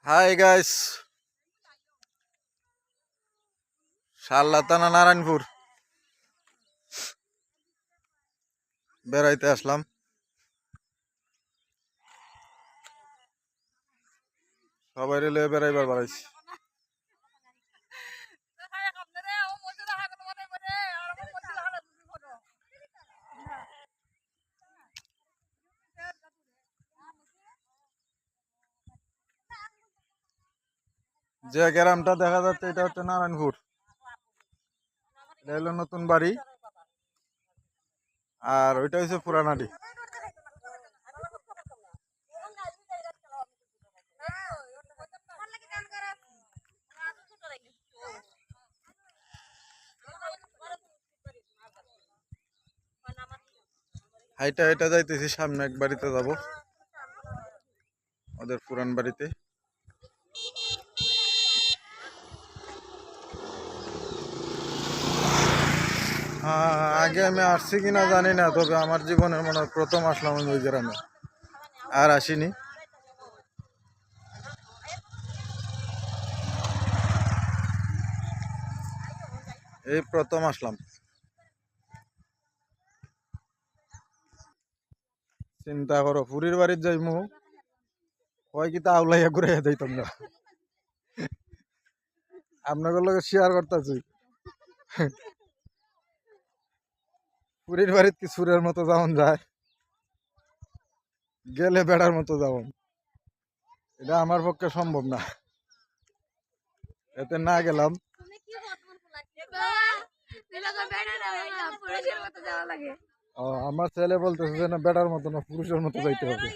Hi guys, Shalla Narayanpur বেড়াইতে আসলাম। সবাই রেলে বেড়াইবার বাড়াইছি। যে গ্রামটা দেখা যাচ্ছে এটা হচ্ছে নারায়ণপুর। এটা হলো নতুন বাড়ি, আর ওইটা হচ্ছে পুরানাটি। হাইটা হাইটা যাইতেছি, সামনে এক বাড়িতে যাব, ওদের পুরান বাড়িতে। আগে আমি আসছি কিনা জানি না, তবে আমার জীবনের মনে হয় প্রথম আসলাম আমি ওই গ্রামে, আর আসিনি। এই প্রথম আসলাম। চিন্তা করো, পুরীর বাড়ির যাইমু কয় কি তা আউলাইয়া ঘুরে যাইতাম না। আপনাদের লগে শেয়ার করতেছি, পুরীর বাড়িতে কি সুরের মতো যেমন যায়, গেলে বেড়ার মতো যেমন, এটা আমার পক্ষে সম্ভব না। এতে না গেলাম। আমার ছেলে বলতেছে যে না, বেড়ার মতো না, পুরুষের মতো যাইতে হবে।